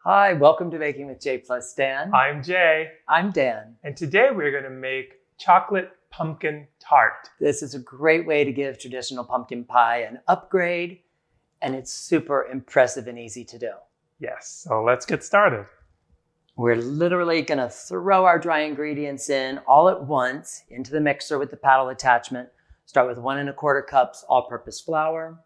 Hi, welcome to Baking with Jay+Dan. I'm Jay. I'm Dan. And today we're going to make chocolate pumpkin tart. This is a great way to give traditional pumpkin pie an upgrade, and it's super impressive and easy to do. Yes, so let's get started. We're literally going to throw our dry ingredients in all at once into the mixer with the paddle attachment. Start with 1 1/4 cups all-purpose flour.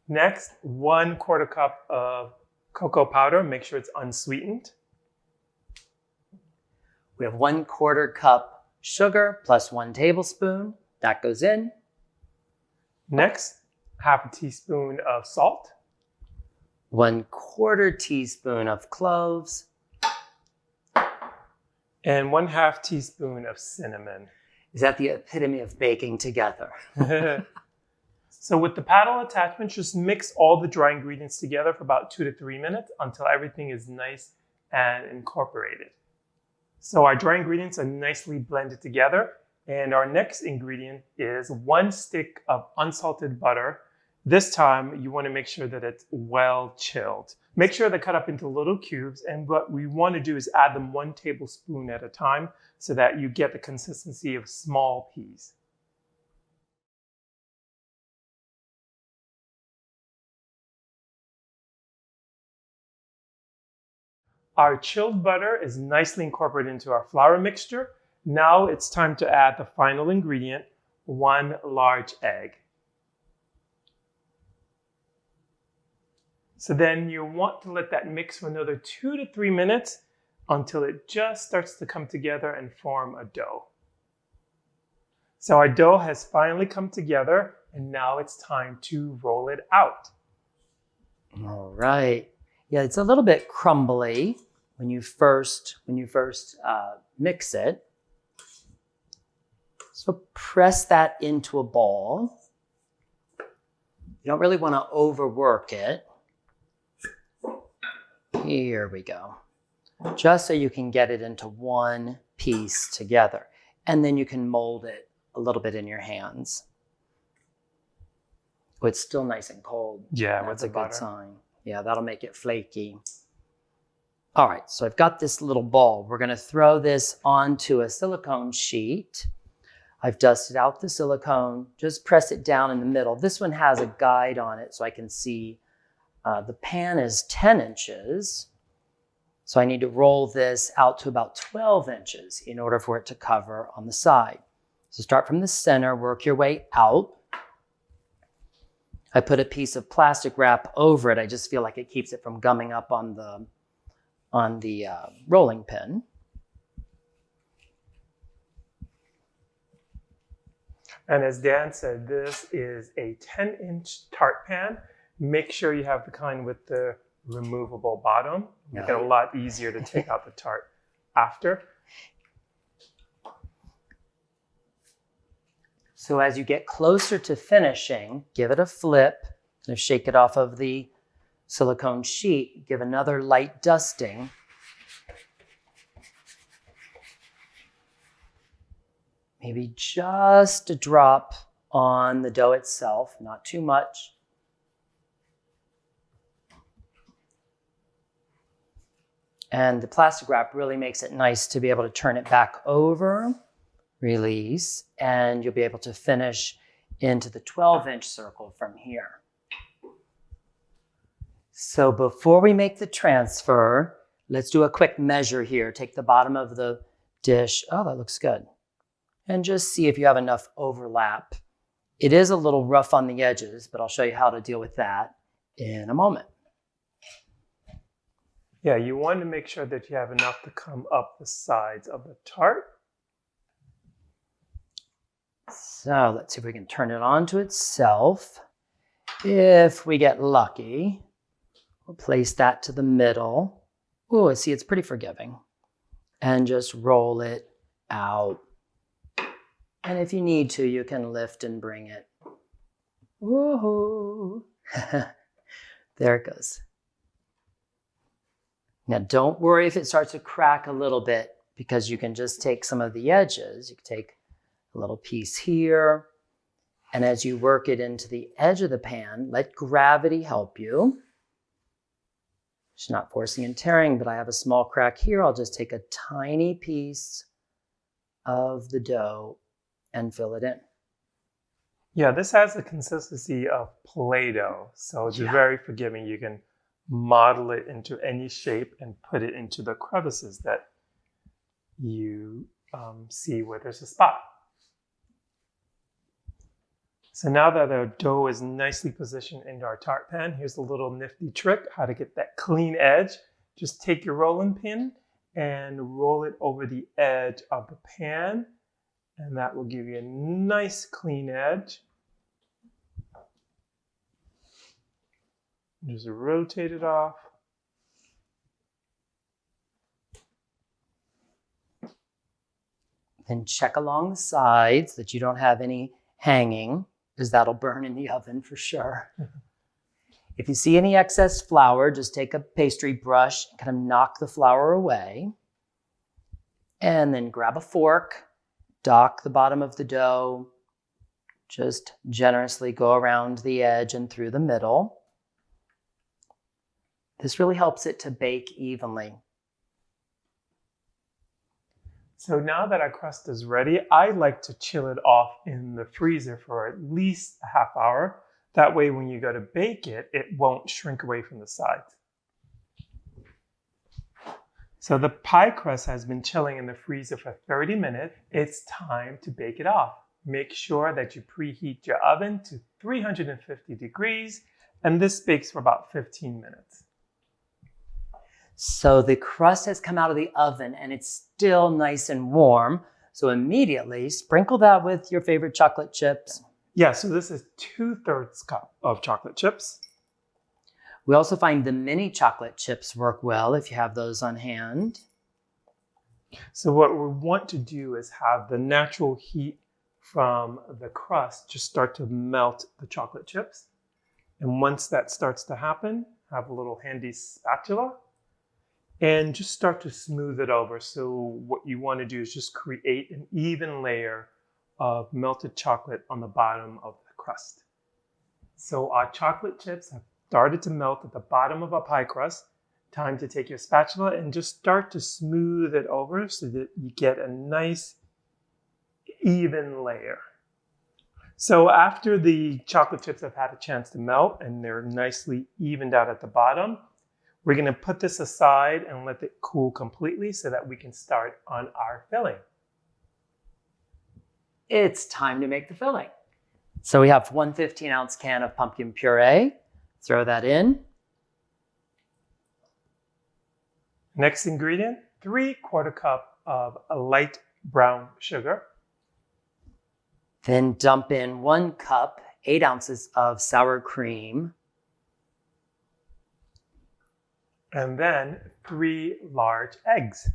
Next, 1/4 cup of cocoa powder. Make sure it's unsweetened. We have 1/4 cup sugar plus 1 tablespoon. That goes in. Next, 1/2 teaspoon of salt. 1/4 teaspoon of cloves. And 1/2 teaspoon of cinnamon. Is that the epitome of baking together? So with the paddle attachment, just mix all the dry ingredients together for about 2 to 3 minutes until everything is nice and incorporated. So our dry ingredients are nicely blended together. And our next ingredient is 1 stick of unsalted butter. This time you want to make sure that it's well chilled. Make sure they're cut up into little cubes. And what we want to do is add them 1 tablespoon at a time so that you get the consistency of small peas. Our chilled butter is nicely incorporated into our flour mixture. Now it's time to add the final ingredient, 1 large egg. So then you want to let that mix for another 2 to 3 minutes until it just starts to come together and form a dough. So our dough has finally come together, and now it's time to roll it out. All right. Yeah, it's a little bit crumbly when you first mix it. So press that into a ball. You don't really want to overwork it. Here we go. Just so you can get it into one piece together. And then you can mold it a little bit in your hands. Oh, it's still nice and cold. Yeah, that's with a the good butter. sign. Yeah, that'll make it flaky. All right, so I've got this little ball. We're going to throw this onto a silicone sheet. I've dusted out the silicone. Just press it down in the middle. This one has a guide on it so I can see. The pan is 10 inches. So I need to roll this out to about 12 inches in order for it to cover on the side. So start from the center, work your way out. I put a piece of plastic wrap over it. I just feel like it keeps it from gumming up on the rolling pin. And as Dan said, this is a 10-inch tart pan. Make sure you have the kind with the removable bottom. Make it a lot easier to take out the tart after. So as you get closer to finishing, give it a flip, kind of shake it off of the silicone sheet, give another light dusting. Maybe just a drop on the dough itself, not too much. And the plastic wrap really makes it nice to be able to turn it back over, release, and you'll be able to finish into the 12-inch circle from here. So before we make the transfer, let's do a quick measure here. Take the bottom of the dish. Oh, that looks good. And just see if you have enough overlap. It is a little rough on the edges, but I'll show you how to deal with that in a moment. Yeah, you want to make sure that you have enough to come up the sides of the tart. So let's see if we can turn it onto itself. If we get lucky, we'll place that to the middle. Oh, I see it's pretty forgiving. And just roll it out. And if you need to, you can lift and bring it. Woohoo! There it goes. Now, don't worry if it starts to crack a little bit, because you can just take some of the edges. You can take a little piece here, and as you work it into the edge of the pan, let gravity help you. She's not forcing and tearing, but I have a small crack here. I'll just take a tiny piece of the dough and fill it in. Yeah, this has the consistency of Play-Doh, so it's very forgiving. You can model it into any shape and put it into the crevices that you see where there's a spot. So now that our dough is nicely positioned into our tart pan, here's a little nifty trick how to get that clean edge. Just take your rolling pin and roll it over the edge of the pan, and that will give you a nice clean edge. Just rotate it off. Then check along the sides that you don't have any hanging, because that'll burn in the oven for sure. If you see any excess flour, just take a pastry brush and kind of knock the flour away. And then grab a fork, dock the bottom of the dough, just generously go around the edge and through the middle. This really helps it to bake evenly. So now that our crust is ready, I like to chill it off in the freezer for at least a half hour. That way when you go to bake it, it won't shrink away from the sides. So the pie crust has been chilling in the freezer for 30 minutes. It's time to bake it off. Make sure that you preheat your oven to 350 degrees, and this bakes for about 15 minutes. So the crust has come out of the oven and it's still nice and warm. So immediately sprinkle that with your favorite chocolate chips. Yeah, so this is 2/3 cup of chocolate chips. We also find the mini chocolate chips work well if you have those on hand. So what we want to do is have the natural heat from the crust just start to melt the chocolate chips. And once that starts to happen, have a little handy spatula and just start to smooth it over. So what you want to do is just create an even layer of melted chocolate on the bottom of the crust. So our chocolate chips have started to melt at the bottom of our pie crust. Time to take your spatula and just start to smooth it over so that you get a nice even layer. So after the chocolate chips have had a chance to melt and they're nicely evened out at the bottom, we're going to put this aside and let it cool completely so that we can start on our filling. It's time to make the filling. So we have 1 15-ounce can of pumpkin puree. Throw that in. Next ingredient, 3/4 cup of a light brown sugar. Then dump in 1 cup, 8 ounces of sour cream. And then 3 large eggs.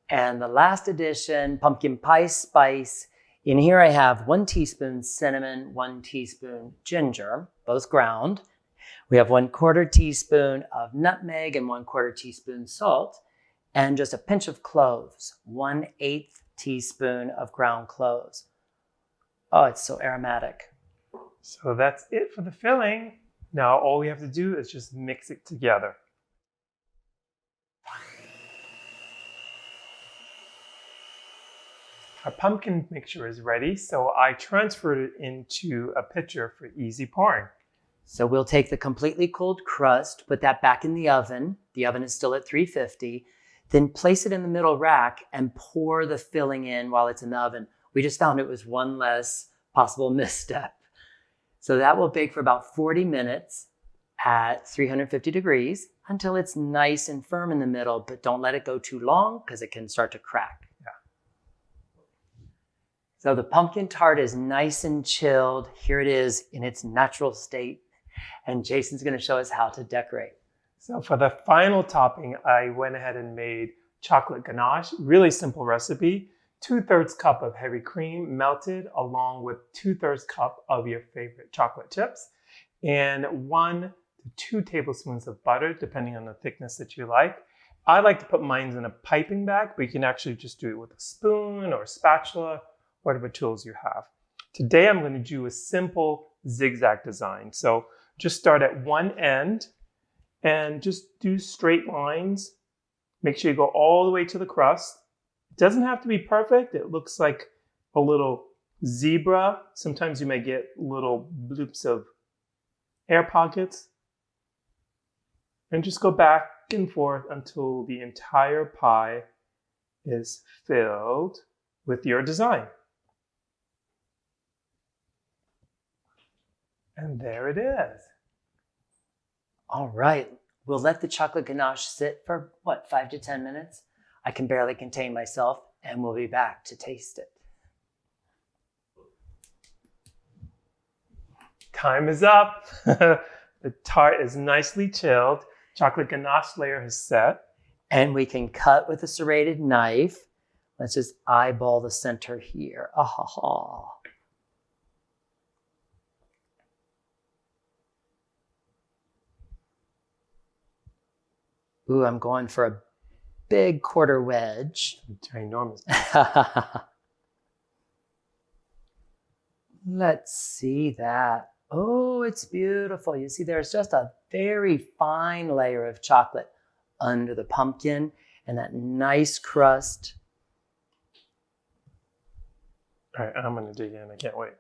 And the last addition, pumpkin pie spice. In here I have 1 teaspoon cinnamon, 1 teaspoon ginger, both ground. We have 1/4 teaspoon of nutmeg and 1/4 teaspoon salt, and just a pinch of cloves, 1/8 teaspoon of ground cloves. Oh, it's so aromatic. So that's it for the filling. Now all we have to do is just mix it together. Our pumpkin mixture is ready, so I transferred it into a pitcher for easy pouring. So we'll take the completely cooled crust, put that back in the oven. The oven is still at 350. Then place it in the middle rack and pour the filling in while it's in the oven. We just found it was one less possible misstep. So that will bake for about 40 minutes at 350 degrees until it's nice and firm in the middle, but don't let it go too long because it can start to crack. Yeah. So the pumpkin tart is nice and chilled. Here it is in its natural state. And Jason's going to show us how to decorate. So for the final topping, I went ahead and made chocolate ganache. Really simple recipe. 2/3 cup of heavy cream melted along with 2/3 cup of your favorite chocolate chips and 1 to 2 tablespoons of butter, depending on the thickness that you like. I like to put mine in a piping bag, but you can actually just do it with a spoon or a spatula, whatever tools you have. Today I'm going to do a simple zigzag design. So Just start at one end and just do straight lines. Make sure you go all the way to the crust. It doesn't have to be perfect. It looks like a little zebra. Sometimes you may get little bloops of air pockets. And just go back and forth until the entire pie is filled with your design. And there it is. All right. We'll let the chocolate ganache sit for, what, 5 to 10 minutes? I can barely contain myself, and we'll be back to taste it. Time is up. The tart is nicely chilled. Chocolate ganache layer has set. And we can cut with a serrated knife. Let's just eyeball the center here. Ah-ha-ha. Ooh, I'm going for a big quarter wedge. Ginormous. Let's see that. Oh, it's beautiful. You see, there's just a very fine layer of chocolate under the pumpkin and that nice crust. All right, I'm going to dig in. I can't wait.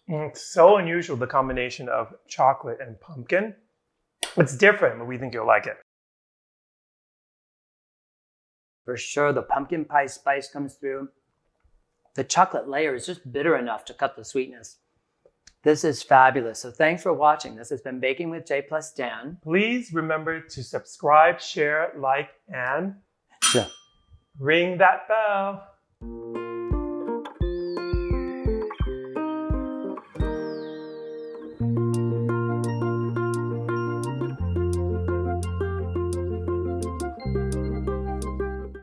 And it's so unusual, the combination of chocolate and pumpkin. It's different, but we think you'll like it. For sure, the pumpkin pie spice comes through. The chocolate layer is just bitter enough to cut the sweetness. This is fabulous. So thanks for watching. This has been Baking with jay+dan. Please remember to subscribe, share, like, and Sure. ring that bell.